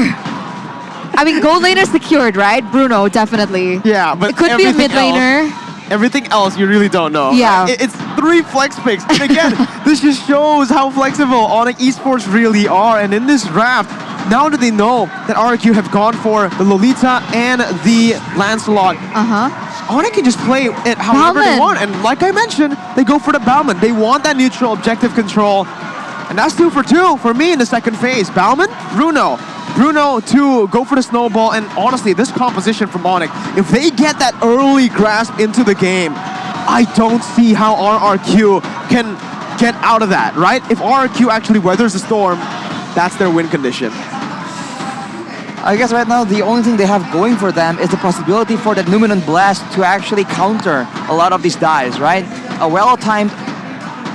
I mean, gold laner secured, right? Bruno, definitely. Yeah, but it could be a mid laner. Everything else you really don't know. Yeah. It's 3 flex picks. And again, this just shows how flexible ONIC Esports really are. And in this draft, now that they know that RRQ have gone for the Lolita and the Lancelot, ONIC can just play it however they want. And like I mentioned, they go for the Bauman. They want that neutral objective control. And that's 2 for 2 for me in the second phase. Bauman, Bruno. Bruno to go for the snowball, and honestly, this composition from ONIC, if they get that early grasp into the game, I don't see how RRQ can get out of that, right? If RRQ actually weathers the storm, that's their win condition. I guess right now the only thing they have going for them is the possibility for that Numinous Blast to actually counter a lot of these dives, right? A well-timed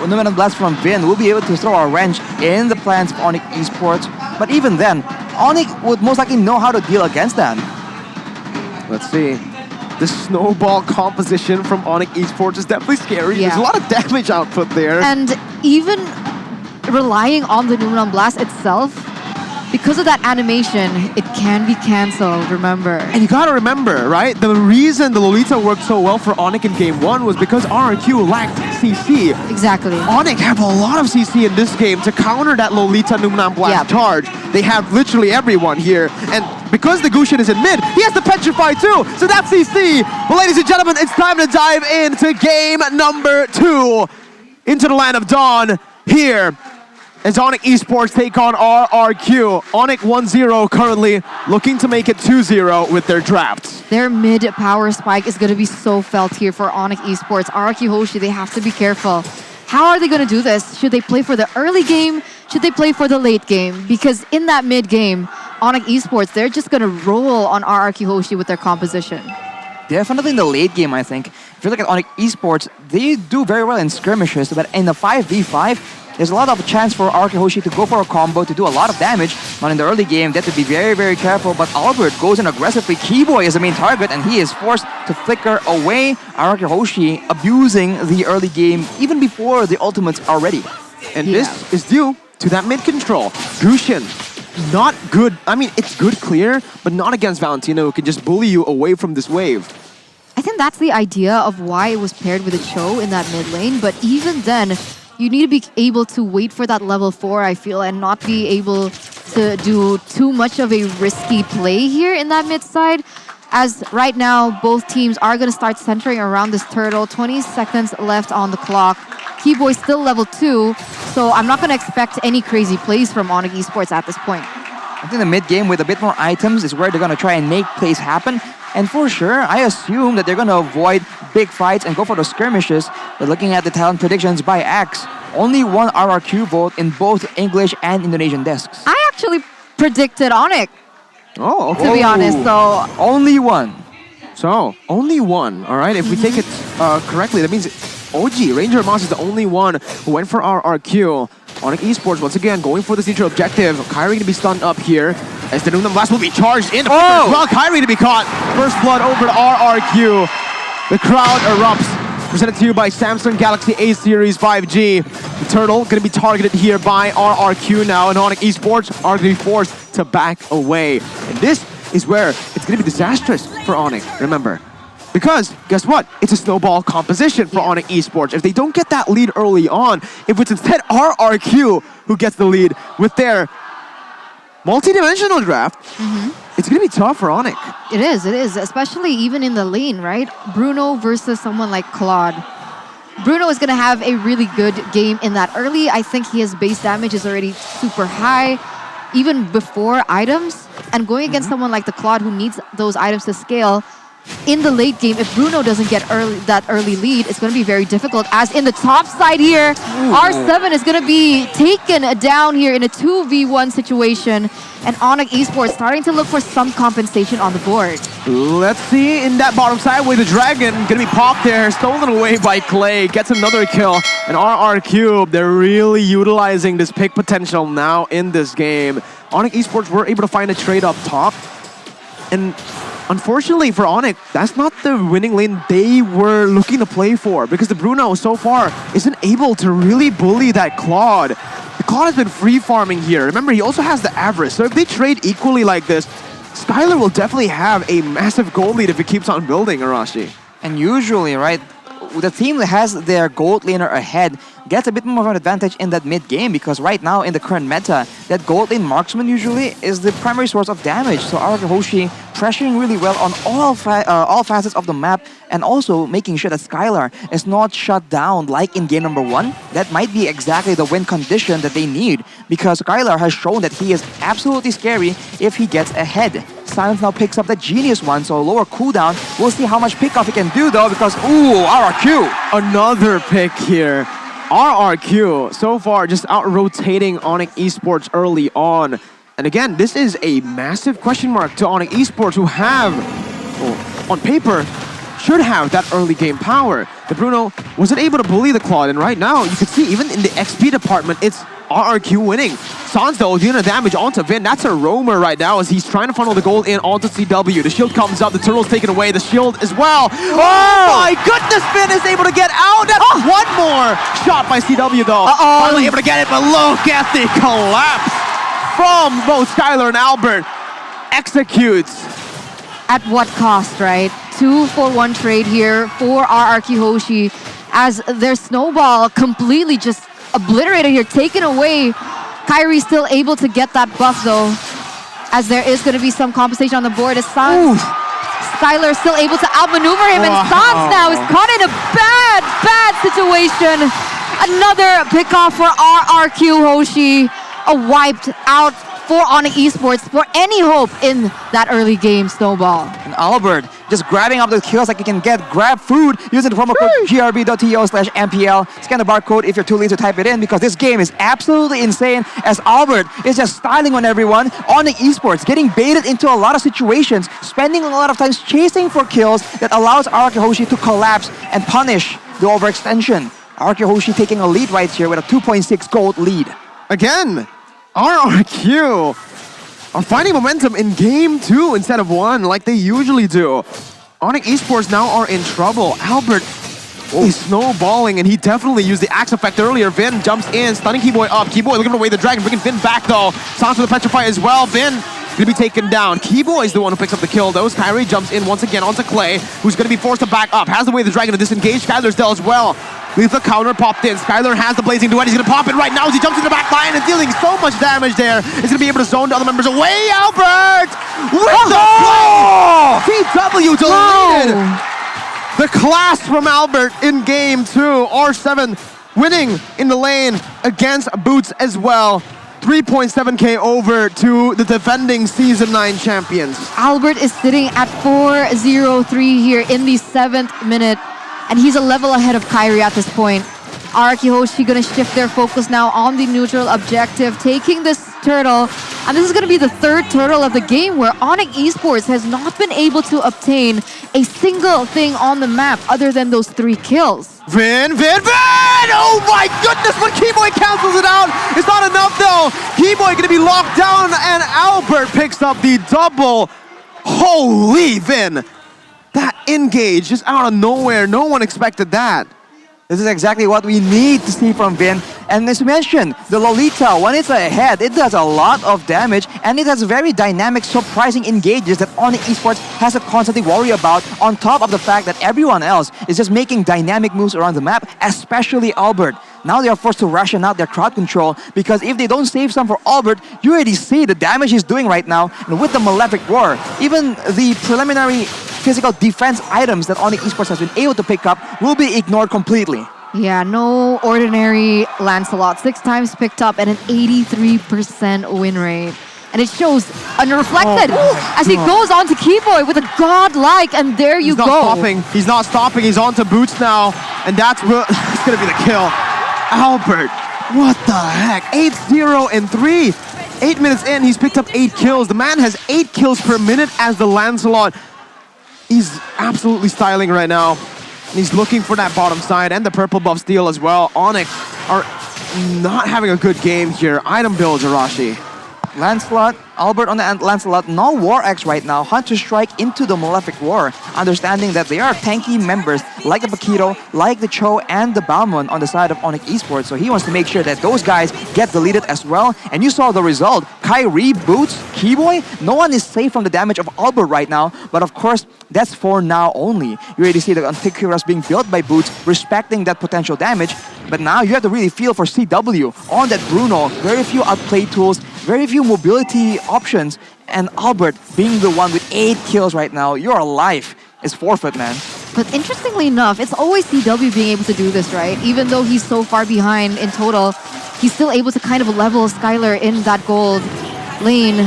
Numinous Blast from Vin will be able to throw a wrench in the plans of ONIC Esports, but even then, ONIC would most likely know how to deal against that. Let's see. The snowball composition from ONIC Esports is definitely scary. Yeah. There's a lot of damage output there. And even relying on the Numinous Blast itself, because of that animation, it can be cancelled, remember. And you gotta remember, right? The reason the Lolita worked so well for ONIC in game 1 was because RRQ lacked CC. Exactly. ONIC have a lot of CC in this game to counter that Lolita Numinous Blast charge. They have literally everyone here. And because the Gusion is in mid, he has to petrify too. So that's CC. But ladies and gentlemen, it's time to dive into game number 2. Into the land of dawn here. As ONIC Esports take on RRQ. ONIC 1-0 currently, looking to make it 2-0 with their draft. Their mid power spike is going to be so felt here for ONIC Esports. RRQ Hoshi, they have to be careful. How are they going to do this? Should they play for the early game? Should they play for the late game? Because in that mid game, ONIC Esports, they're just going to roll on RRQ Hoshi with their composition. Definitely in the late game, I think. If you look at ONIC Esports, they do very well in skirmishes, but in the 5v5, there's a lot of chance for RRQ Hoshi to go for a combo, to do a lot of damage. But in the early game, they have to be very, very careful. But Albert goes in aggressively. Keyboy is the main target, and he is forced to flicker away. RRQ Hoshi abusing the early game even before the ultimates are ready. And this is due to that mid control. Gusion, not good. I mean, it's good clear, but not against Valentino, who can just bully you away from this wave. I think that's the idea of why it was paired with a Cho in that mid lane. But even then, you need to be able to wait for that level 4, I feel, and not be able to do too much of a risky play here in that mid side. As right now, both teams are going to start centering around this turtle. 20 seconds left on the clock. Keyboy still level 2, so I'm not going to expect any crazy plays from ONIC Esports at this point. I think the mid game with a bit more items is where they're going to try and make plays happen. And for sure, I assume that they're going to avoid big fights and go for the skirmishes. But looking at the talent predictions by Axe, only one RRQ vote in both English and Indonesian desks. I actually predicted ONIC, Oh, okay. to be honest, so... Only one. So, only one, all right? If we take it correctly, that means OG, Ranger Moss is the only one who went for RRQ. ONIC Esports, once again, going for this neutral objective. Kyrie to be stunned up here, as the Numinous Blast will be charged in. Well, Kyrie to be caught. First blood over to RRQ. The crowd erupts. Presented to you by Samsung Galaxy A Series 5G. The turtle going to be targeted here by RRQ now, and ONIC Esports are going to be forced to back away. And this is where it's going to be disastrous for ONIC, remember. Because, guess what? It's a snowball composition for ONIC Esports. If they don't get that lead early on, if it's instead RRQ who gets the lead with their multi-dimensional draft, it's going to be tough for ONIC. It is, especially even in the lane, right? Bruno versus someone like Claude. Bruno is going to have a really good game in that early. I think his base damage is already super high, even before items. And going against someone like the Claude who needs those items to scale, in the late game, if Bruno doesn't get that early lead, it's going to be very difficult. As in the top side here, R7 is going to be taken down here in a 2v1 situation. And ONIC Esports starting to look for some compensation on the board. Let's see in that bottom side with the Dragon. Going to be popped there, stolen away by Clay. Gets another kill. And RRQ, they're really utilizing this pick potential now in this game. ONIC Esports were able to find a trade up top. And unfortunately for ONIC, that's not the winning lane they were looking to play for, because the Bruno so far isn't able to really bully that Claude. Claude has been free farming here. Remember, he also has the average. So if they trade equally like this, Skylar will definitely have a massive gold lead if he keeps on building, Arashi. And usually, right, the team that has their gold laner ahead gets a bit more of an advantage in that mid game, because right now in the current meta, that gold lane marksman usually is the primary source of damage. So RRQ Hoshi pressuring really well on all facets of the map, and also making sure that Skylar is not shut down like in game number 1. That might be exactly the win condition that they need, because Skylar has shown that he is absolutely scary if he gets ahead. Silence now picks up the genius one, so lower cooldown. We'll see how much pickoff he can do though, because ooh, RRQ! Another pick here. RRQ so far just out-rotating ONIC Esports early on. And again, this is a massive question mark to ONIC Esports, who have, well, on paper, should have that early game power. The Bruno wasn't able to bully the Claude, and right now you can see even in the XP department, it's RRQ winning. Sans though dealing the damage onto Vin. That's a roamer right now as he's trying to funnel the gold in onto CW. The shield comes up, the turtle's taken away, the shield as well. Oh my goodness, Vin is able to get out. That's one more shot by CW though. Finally able to get it, but look at the collapse from both Skylar and Albert. Executes. At what cost, right? 2-for-1 trade here for RRQ Hoshi, as their snowball completely just obliterated here, taken away. Kyrie still able to get that buff though, as there is going to be some compensation on the board as Sans. Skylar still able to outmaneuver him, and Sans now is caught in a bad situation. Another pickoff for RRQ Hoshi. A wiped out for ONIC Esports for any hope in that early game snowball. And Albert just grabbing up the kills like you can get grab food using the promo code grb.to/MPL. Scan the barcode if you're too lazy to type it in, because this game is absolutely insane as Albert is just styling on everyone. ONIC Esports getting baited into a lot of situations, spending a lot of times chasing for kills that allows RRQ Hoshi to collapse and punish the overextension. RRQ Hoshi taking a lead right here with a 2.6 gold lead. Again, RRQ are finding momentum in game 2 instead of 1 like they usually do. ONIC Esports now are in trouble. Albert is snowballing, and he definitely used the axe effect earlier. Vin jumps in, stunning Keyboy up. Keyboy looking to away the dragon, bringing Vin back though. Sans with the petrify as well. Vin gonna be taken down. Keyboy is the one who picks up the kill though. Kyrie jumps in once again onto Clay, who's gonna be forced to back up. Has the way the dragon to disengage. Skylar's there as well. Lethal counter popped in. Skylar has the blazing duet. He's gonna pop it right now as he jumps into the back line and dealing so much damage there. He's gonna be able to zone the other members away. Albert with the play. CW deleted. The class from Albert in game 2. R7 winning in the lane against Boots as well. 3.7k over to the defending Season 9 champions. Albert is sitting at 4-0-3 here in the 7th minute, and he's a level ahead of Kyrie at this point. RRQ Hoshi gonna shift their focus now on the neutral objective, taking this turtle, and this is gonna be the 3rd turtle of the game where ONIC Esports has not been able to obtain a single thing on the map other than those 3 kills. Vin! Oh my goodness, but Keyboy cancels it out. It's not enough though. Keyboy gonna be locked down, and Albert picks up the double. Holy Vin! That engage just out of nowhere. No one expected that. This is exactly what we need to see from Vin. And as mentioned, the Lolita, when it's ahead, it does a lot of damage, and it has very dynamic, surprising engages that ONIC Esports has to constantly worry about, on top of the fact that everyone else is just making dynamic moves around the map, especially Albert. Now they are forced to ration out their crowd control, because if they don't save some for Albert, you already see the damage he's doing right now. And with the Malefic Roar, even the preliminary physical defense items that ONIC Esports has been able to pick up will be ignored completely. Yeah, no ordinary Lancelot. 6 times picked up and an 83% win rate. And it shows unreflected as he goes on to Keyboy with a godlike, and there you go. He's not stopping. He's on to Boots now, and that's going to be the kill. Albert, what the heck? 8-0-3. 8 minutes in, he's picked up 8 kills. The man has 8 kills per minute as the Lancelot. He's absolutely styling right now. And he's looking for that bottom side and the purple buff steal as well. ONIC are not having a good game here. Item builds, Arashi. Lancelot, Albert on the Lancelot, no War Axe right now. Hunter Strike into the Malefic War, understanding that they are tanky members like the Paquito, like the Cho, and the Balmon on the side of ONIC Esports. So he wants to make sure that those guys get deleted as well. And you saw the result. Kyrie, Boots, Keyboy, no one is safe from the damage of Albert right now. But of course, that's for now only. You already see the Antikyras being built by Boots, respecting that potential damage. But now you have to really feel for CW on that Bruno. Very few outplay tools, very few mobility options, and Albert being the one with 8 kills right now. Your life is forfeit, man. But interestingly enough, it's always CW being able to do this, right? Even though he's so far behind in total, he's still able to kind of level Skylar in that gold lane,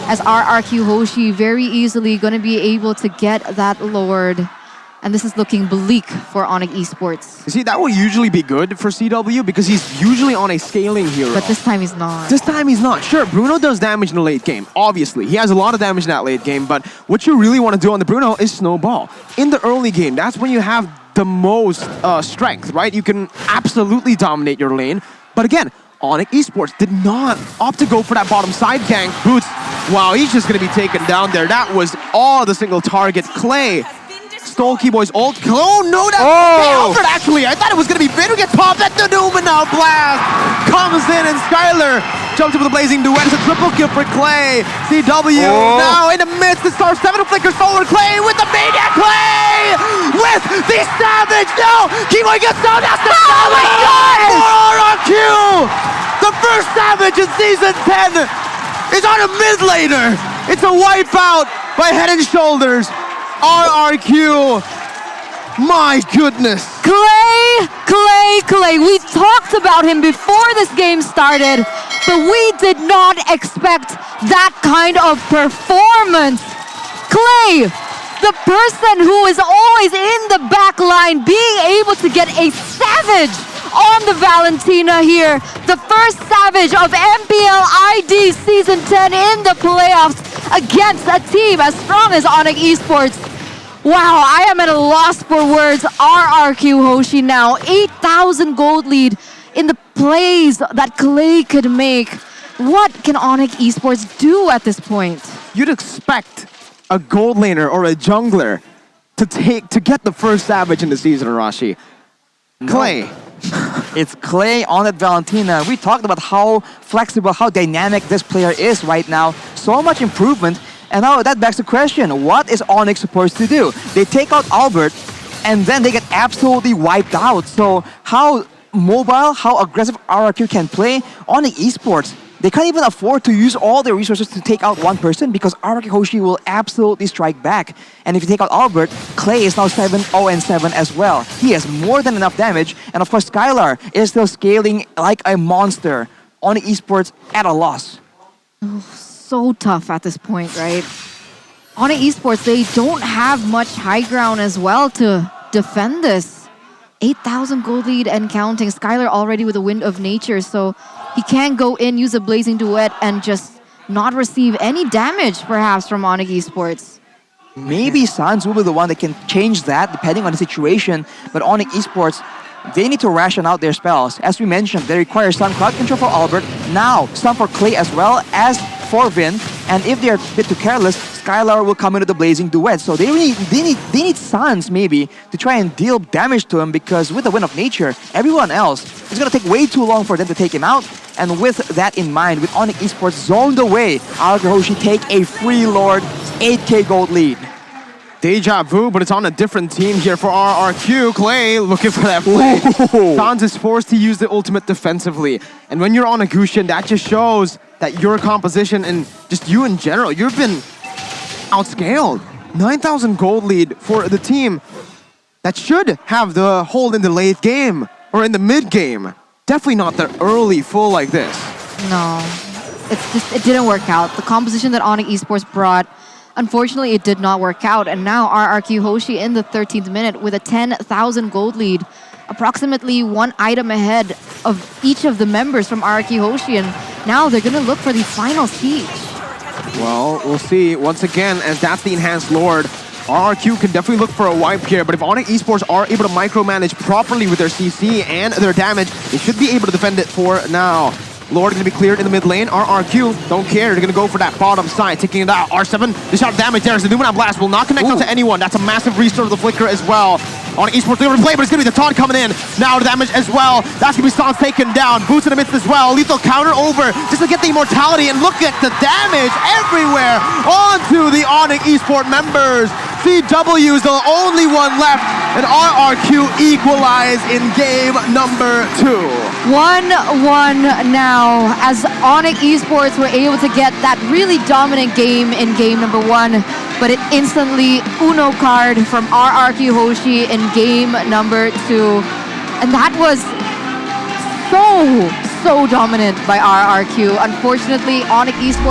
as RRQ Hoshi very easily going to be able to get that Lord. And this is looking bleak for ONIC Esports. You see, that will usually be good for CW because he's usually on a scaling hero. But this time he's not. This time he's not. Sure, Bruno does damage in the late game, obviously. He has a lot of damage in that late game, but what you really want to do on the Bruno is snowball. In the early game, that's when you have the most strength, right? You can absolutely dominate your lane. But again, ONIC Esports did not opt to go for that bottom side gank. Boots, wow, he's just going to be taken down there. That was all the single target. Clay stole Keyboy's ult. Oh no, that's Albert actually. I thought it was going to be Vader get popped at the Doom, and now Blast comes in and Skylar jumps up with a blazing duet. It's a triple kill for Clay. CW now in the midst. The Star 7 flickers forward. Clay with the Maniac. Clay with the Savage. No, Keyboy gets down. That's the Savage for RRQ. The first Savage in Season 10 is on a mid laner. It's a wipeout by Head and Shoulders. RRQ, my goodness. Clay. We talked about him before this game started, but we did not expect that kind of performance. Clay, the person who is always in the back line, being able to get a Savage on the Valentina here. The first Savage of MPL ID Season 10 in the playoffs against a team as strong as ONIC Esports. Wow, I am at a loss for words. RRQ Hoshi now, 8,000 gold lead in the plays that Clay could make. What can ONIC Esports do at this point? You'd expect a gold laner or a jungler to get the first Savage in the season, Arashi. Clay. It's Clay on that Valentina. We talked about how flexible, how dynamic this player is right now. So much improvement. And now that begs the question, what is ONIC supposed to do? They take out Albert, and then they get absolutely wiped out. So how mobile, how aggressive RRQ can play, ONIC Esports, they can't even afford to use all their resources to take out one person because RRQ Hoshi will absolutely strike back. And if you take out Albert, Clay is now 7-0-7 as well. He has more than enough damage. And of course, Skylar is still scaling like a monster. ONIC Esports at a loss. So tough at this point, right? ONIC Esports, they don't have much high ground as well to defend this. 8,000 gold lead and counting. Skylar already with a Wind of Nature, so he can go in, use a Blazing Duet, and just not receive any damage, perhaps, from ONIC Esports. Maybe Sans will be the one that can change that, depending on the situation. But ONIC Esports, they need to ration out their spells. As we mentioned, they require some crowd control for Albert, now some for Clay as well as for Vin. And if they're a bit too careless, Skylar will come into the Blazing Duet. So they need Sans maybe to try and deal damage to him, because with the Wind of Nature, everyone else, it's going to take way too long for them to take him out. And with that in mind, with ONIC Esports zoned away, RRQ Hoshi take a free Lord, 8k gold lead. Deja vu, but it's on a different team here for RRQ. Clay looking for that play. Sans is forced to use the ultimate defensively. And when you're on a Gusion, that just shows that your composition and just you in general, you've been outscaled. 9,000 gold lead for the team that should have the hold in the late game or in the mid game. Definitely not the early full like this. No, it didn't work out. The composition that ONIC Esports brought, unfortunately, it did not work out. And now RRQ Hoshi in the 13th minute with a 10,000 gold lead, approximately one item ahead of each of the members from RRQ Hoshi. And now they're going to look for the final siege. Well, we'll see. Once again, as that's the Enhanced Lord, RRQ can definitely look for a wipe here, but if ONIC Esports are able to micromanage properly with their CC and their damage, they should be able to defend it for now. Lord going to be cleared in the mid lane. RRQ, don't care. They're going to go for that bottom side, taking it out. R7, the shot of damage there as the Lumina Blast will not connect onto anyone. That's a massive restore of the Flicker as well. ONIC Esports, they're going to play, but it's going to be the taunt coming in. Now the damage as well. That's going to be Stance taken down. Boots in the midst as well. Lethal counter over just to get the immortality. And look at the damage everywhere onto the ONIC Esports members. CW is the only one left, and RRQ equalize in game number 2. 1-1 now, as ONIC Esports were able to get that really dominant game in game number 1, but it instantly Uno card from RRQ Hoshi in game number 2. And that was so dominant by RRQ. Unfortunately, ONIC Esports